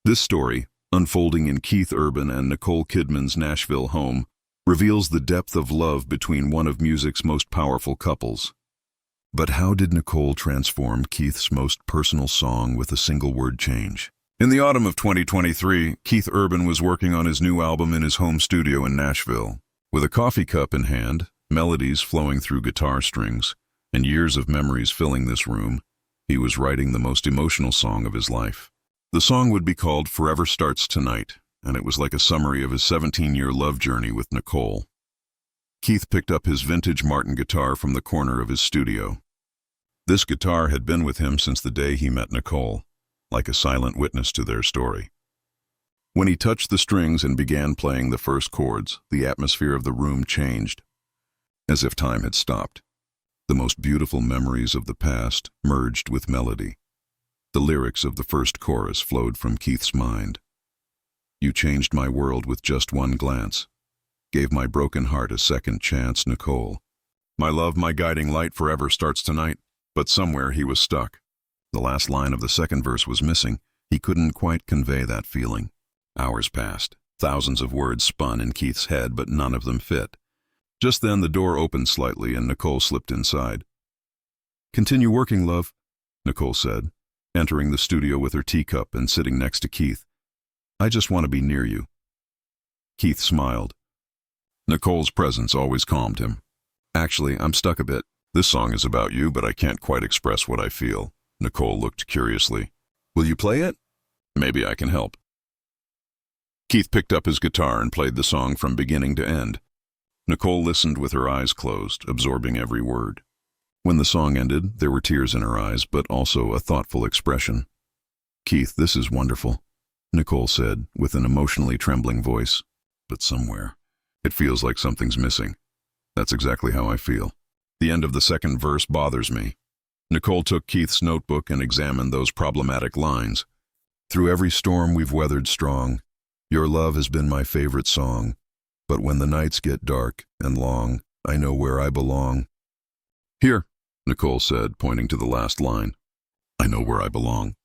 This story, unfolding in Keith Urban and Nicole Kidman's Nashville home, reveals the depth of love between one of music's most powerful couples. But how did Nicole transform Keith's most personal song with a single word change? In the autumn of 2023, Keith Urban was working on his new album in his home studio in Nashville. With a coffee cup in hand, melodies flowing through guitar strings, and years of memories filling this room, he was writing the most emotional song of his life. The song would be called Forever Starts Tonight, and it was like a summary of his 17-year love journey with Nicole. Keith picked up his vintage Martin guitar from the corner of his studio. This guitar had been with him since the day he met Nicole, like a silent witness to their story. When he touched the strings and began playing the first chords, the atmosphere of the room changed, as if time had stopped. The most beautiful memories of the past merged with melody. The lyrics of the first chorus flowed from Keith's mind. You changed my world with just one glance. Gave my broken heart a second chance, Nicole. My love, my guiding light forever starts tonight. But somewhere he was stuck. The last line of the second verse was missing. He couldn't quite convey that feeling. Hours passed. Thousands of words spun in Keith's head, but none of them fit. Just then the door opened slightly and Nicole slipped inside. Continue working, love, Nicole said, entering the studio with her teacup and sitting next to Keith. I just want to be near you. Keith smiled. Nicole's presence always calmed him. Actually, I'm stuck a bit. This song is about you, but I can't quite express what I feel. Nicole looked curiously. Will you play it? Maybe I can help. Keith picked up his guitar and played the song from beginning to end. Nicole listened with her eyes closed, absorbing every word. When the song ended, there were tears in her eyes, but also a thoughtful expression. Keith, this is wonderful, Nicole said, with an emotionally trembling voice. But somewhere, it feels like something's missing. That's exactly how I feel. The end of the second verse bothers me. Nicole took Keith's notebook and examined those problematic lines. Through every storm we've weathered strong. Your love has been my favorite song. But when the nights get dark and long, I know where I belong. Here, Nicole said, pointing to the last line. I know where I belong.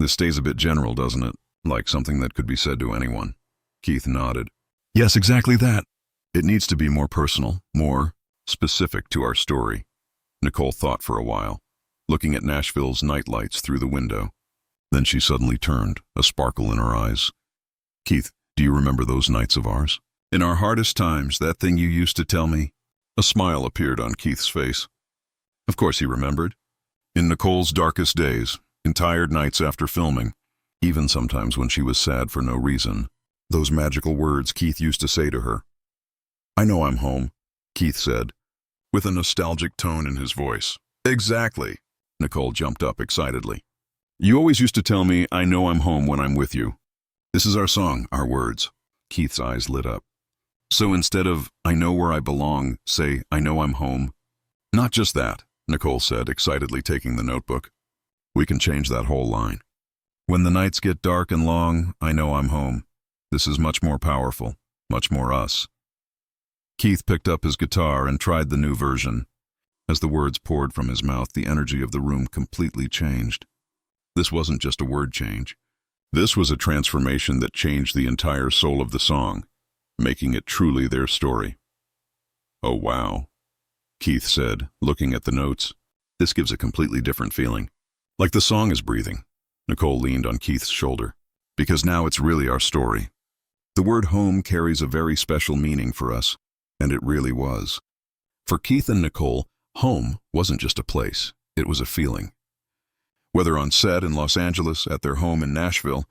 This stays a bit general, doesn't it? Like something that could be said to anyone. Keith nodded. Yes, exactly that. It needs to be more personal, more specific to our story. Nicole thought for a while, looking at Nashville's nightlights through the window. Then she suddenly turned, a sparkle in her eyes. Keith, do you remember those nights of ours? In our hardest times, that thing you used to tell me? A smile appeared on Keith's face. Of course he remembered. In Nicole's darkest days, in tired nights after filming, even sometimes when she was sad for no reason, those magical words Keith used to say to her. I know I'm home, Keith said, with a nostalgic tone in his voice. Exactly, Nicole jumped up excitedly. You always used to tell me, I know I'm home when I'm with you. This is our song, our words. Keith's eyes lit up. So instead of, I know where I belong, say, I know I'm home. Not just that, Nicole said, excitedly taking the notebook. We can change that whole line. When the nights get dark and long, I know I'm home. This is much more powerful, much more us. Keith picked up his guitar and tried the new version. As the words poured from his mouth, the energy of the room completely changed. This wasn't just a word change. This was a transformation that changed the entire soul of the song, making it truly their story. Oh, wow, Keith said, looking at the notes. This gives a completely different feeling. Like the song is breathing. Nicole leaned on Keith's shoulder. Because now it's really our story. The word home carries a very special meaning for us. And it really was. For Keith and Nicole, home wasn't just a place, it was a feeling. Whether on set in Los Angeles, at their home in Nashville,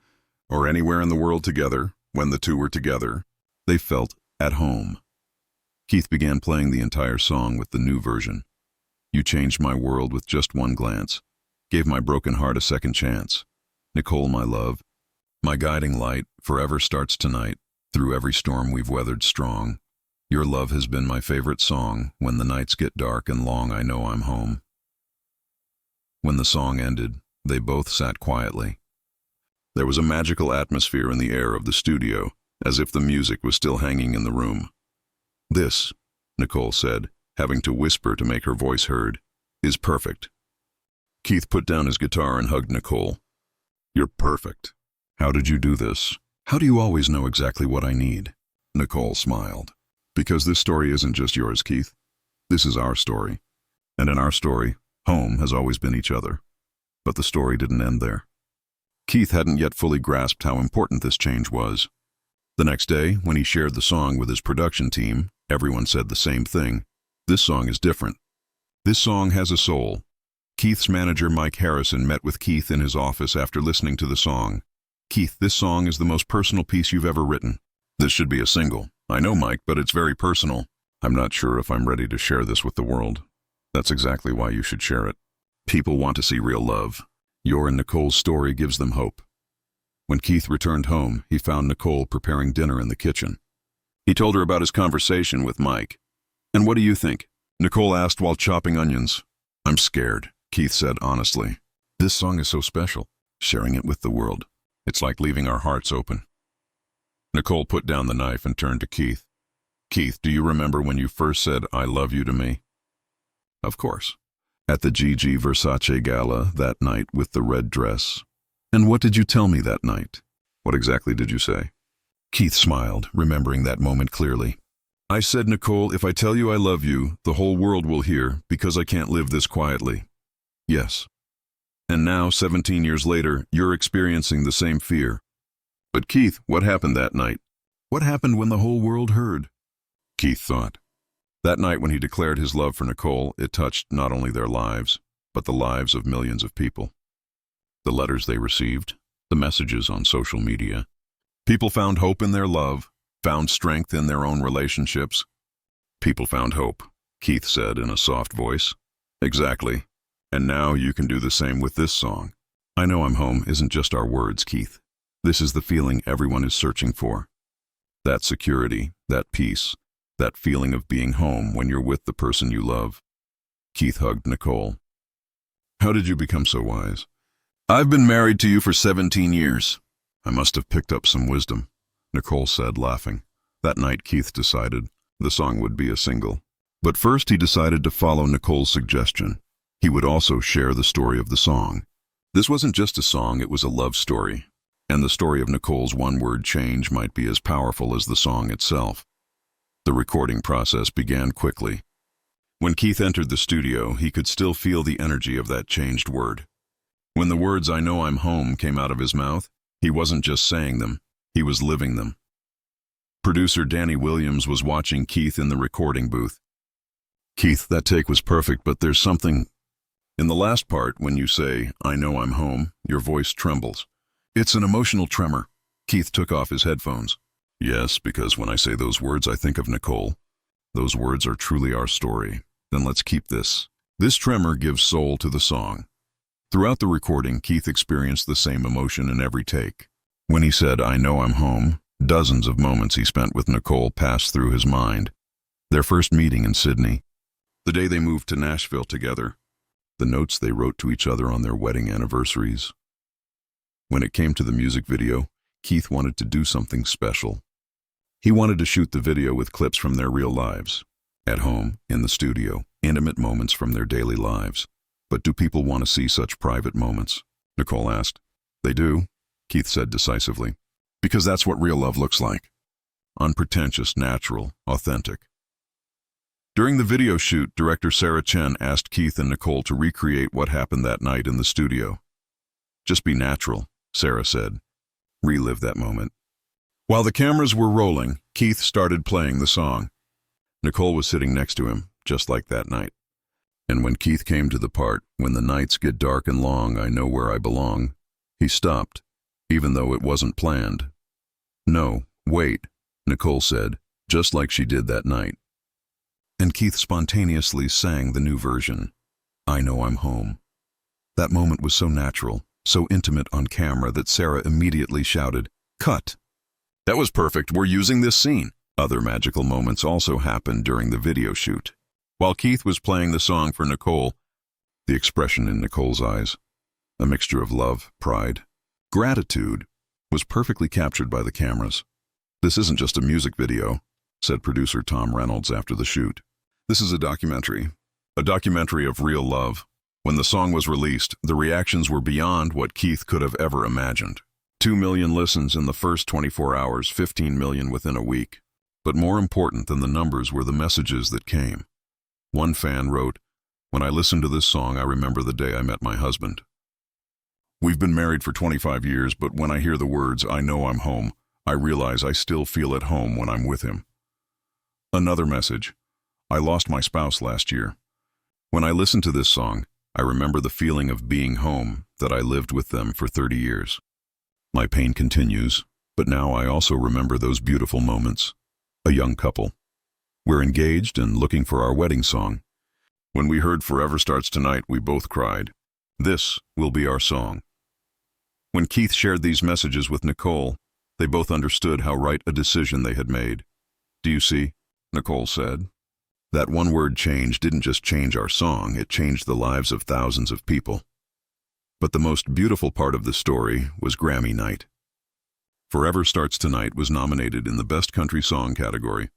or anywhere in the world together, when the two were together, they felt at home. Keith began playing the entire song with the new version. You changed my world with just one glance, gave my broken heart a second chance. Nicole, my love, my guiding light, forever starts tonight, through every storm we've weathered strong. Your love has been my favorite song. When the nights get dark and long, I know I'm home. When the song ended, they both sat quietly. There was a magical atmosphere in the air of the studio, as if the music was still hanging in the room. This, Nicole said, having to whisper to make her voice heard, is perfect. Keith put down his guitar and hugged Nicole. You're perfect. How did you do this? How do you always know exactly what I need? Nicole smiled. Because this story isn't just yours, Keith. This is our story. And in our story, home has always been each other. But the story didn't end there. Keith hadn't yet fully grasped how important this change was. The next day, when he shared the song with his production team, everyone said the same thing. This song is different. This song has a soul. Keith's manager, Mike Harrison, met with Keith in his office after listening to the song. Keith, this song is the most personal piece you've ever written. This should be a single. I know, Mike, but it's very personal. I'm not sure if I'm ready to share this with the world. That's exactly why you should share it. People want to see real love. Your and Nicole's story gives them hope. When Keith returned home, he found Nicole preparing dinner in the kitchen. He told her about his conversation with Mike. And what do you think? Nicole asked while chopping onions. I'm scared, Keith said honestly. This song is so special, sharing it with the world. It's like leaving our hearts open. Nicole put down the knife and turned to Keith. Keith, do you remember when you first said, I love you to me? Of course. At the Gigi Versace gala that night with the red dress. And what did you tell me that night? What exactly did you say? Keith smiled, remembering that moment clearly. I said, Nicole, if I tell you I love you, the whole world will hear, because I can't live this quietly. Yes. And now, 17 years later, you're experiencing the same fear. But Keith, what happened that night? What happened when the whole world heard? Keith thought. That night when he declared his love for Nicole, it touched not only their lives, but the lives of millions of people. The letters they received, the messages on social media. People found hope in their love, found strength in their own relationships. People found hope, Keith said in a soft voice. Exactly. And now you can do the same with this song. I Know I'm Home isn't just our words, Keith. This is the feeling everyone is searching for. That security, that peace, that feeling of being home when you're with the person you love. Keith hugged Nicole. How did you become so wise? I've been married to you for 17 years. I must have picked up some wisdom, Nicole said, laughing. That night, Keith decided the song would be a single. But first he decided to follow Nicole's suggestion. He would also share the story of the song. This wasn't just a song, it was a love story. And the story of Nicole's one-word change might be as powerful as the song itself. The recording process began quickly. When Keith entered the studio, he could still feel the energy of that changed word. When the words I know I'm home came out of his mouth, he wasn't just saying them, he was living them. Producer Danny Williams was watching Keith in the recording booth. Keith, that take was perfect, but there's something. In the last part, when you say, I know I'm home, your voice trembles. It's an emotional tremor. Keith took off his headphones. Yes, because when I say those words, I think of Nicole. Those words are truly our story. Then let's keep this. This tremor gives soul to the song. Throughout the recording, Keith experienced the same emotion in every take. When he said, I know I'm home, dozens of moments he spent with Nicole passed through his mind. Their first meeting in Sydney. The day they moved to Nashville together. The notes they wrote to each other on their wedding anniversaries. When it came to the music video, Keith wanted to do something special. He wanted to shoot the video with clips from their real lives. At home, in the studio, intimate moments from their daily lives. But do people want to see such private moments? Nicole asked. They do, Keith said decisively. Because that's what real love looks like. Unpretentious, natural, authentic. During the video shoot, director Sarah Chen asked Keith and Nicole to recreate what happened that night in the studio. Just be natural, Sarah said. Relive that moment. While the cameras were rolling, Keith started playing the song. Nicole was sitting next to him, just like that night. And when Keith came to the part, when the nights get dark and long, I know where I belong, he stopped, even though it wasn't planned. No, wait, Nicole said, just like she did that night. And Keith spontaneously sang the new version, I Know I'm Home. That moment was so natural, so intimate on camera that Sarah immediately shouted, Cut! That was perfect, we're using this scene. Other magical moments also happened during the video shoot. While Keith was playing the song for Nicole, the expression in Nicole's eyes, a mixture of love, pride, gratitude, was perfectly captured by the cameras. This isn't just a music video, said producer Tom Reynolds after the shoot. This is a documentary of real love. When the song was released, the reactions were beyond what Keith could have ever imagined. 2 million listens in the first 24 hours, 15 million within a week. But more important than the numbers were the messages that came. One fan wrote, "When I listen to this song, I remember the day I met my husband. We've been married for 25 years, but when I hear the words, 'I know I'm home,' I realize I still feel at home when I'm with him." Another message, "I lost my spouse last year. When I listen to this song, I remember the feeling of being home, that I lived with them for 30 years. My pain continues, but now I also remember those beautiful moments. A young couple. We're engaged and looking for our wedding song. When we heard Forever Starts Tonight, we both cried. This will be our song." When Keith shared these messages with Nicole, they both understood how right a decision they had made. "Do you see?" Nicole said. "That one word change didn't just change our song, it changed the lives of thousands of people." But the most beautiful part of the story was Grammy night. Forever Starts Tonight was nominated in the Best Country Song category.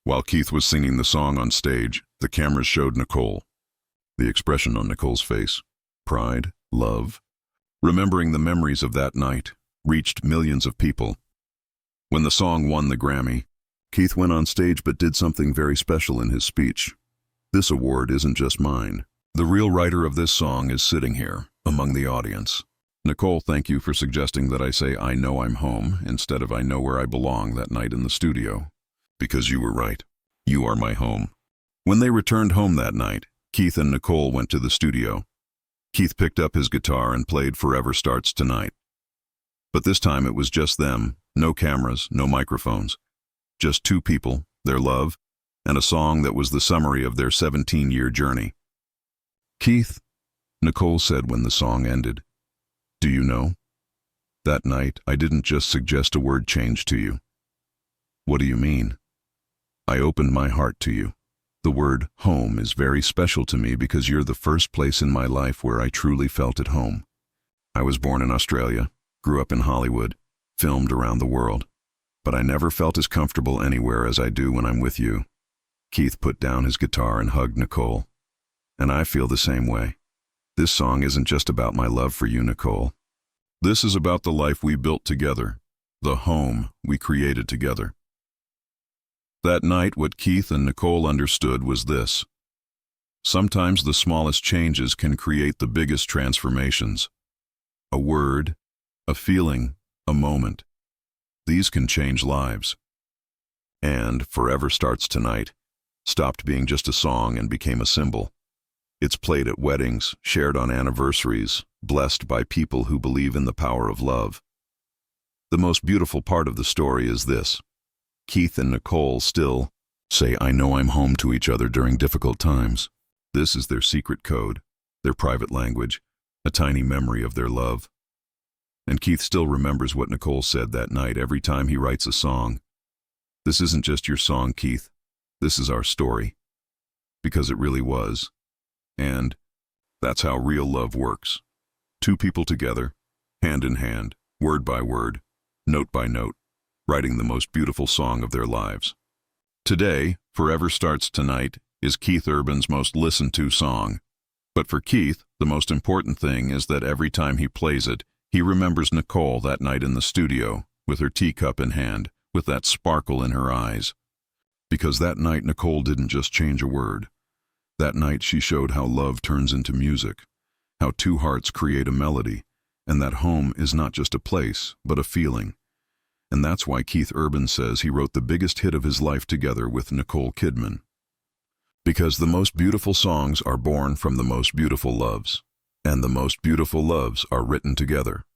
While Keith was singing the song on stage, the cameras showed Nicole. The expression on Nicole's face, pride, love, remembering the memories of that night, reached millions of people. When the song won the Grammy, Keith went on stage but did something very special in his speech. "This award isn't just mine. The real writer of this song is sitting here, among the audience. Nicole, thank you for suggesting that I say 'I know I'm home' instead of 'I know where I belong' that night in the studio. Because you were right. You are my home." When they returned home that night, Keith and Nicole went to the studio. Keith picked up his guitar and played Forever Starts Tonight. But this time it was just them, no cameras, no microphones. Just two people, their love, and a song that was the summary of their 17-year journey. "Keith," Nicole said when the song ended, "do you know? That night I didn't just suggest a word change to you." "What do you mean?" "I opened my heart to you. The word home is very special to me because you're the first place in my life where I truly felt at home. I was born in Australia, grew up in Hollywood, filmed around the world, but I never felt as comfortable anywhere as I do when I'm with you." Keith put down his guitar and hugged Nicole. "And I feel the same way. This song isn't just about my love for you, Nicole. This is about the life we built together, the home we created together." That night, what Keith and Nicole understood was this. Sometimes the smallest changes can create the biggest transformations. A word, a feeling, a moment. These can change lives. And Forever Starts Tonight stopped being just a song and became a symbol. It's played at weddings, shared on anniversaries, blessed by people who believe in the power of love. The most beautiful part of the story is this. Keith and Nicole still say "I know I'm home" to each other during difficult times. This is their secret code, their private language, a tiny memory of their love. And Keith still remembers what Nicole said that night every time he writes a song. "This isn't just your song, Keith. This is our story." Because it really was. And that's how real love works. Two people together, hand in hand, word by word, note by note, writing the most beautiful song of their lives. Today, Forever Starts Tonight is Keith Urban's most listened to song. But for Keith, the most important thing is that every time he plays it, he remembers Nicole that night in the studio, with her teacup in hand, with that sparkle in her eyes. Because that night Nicole didn't just change a word. That night she showed how love turns into music, how two hearts create a melody, and that home is not just a place, but a feeling. And that's why Keith Urban says he wrote the biggest hit of his life together with Nicole Kidman. Because the most beautiful songs are born from the most beautiful loves, and the most beautiful loves are written together.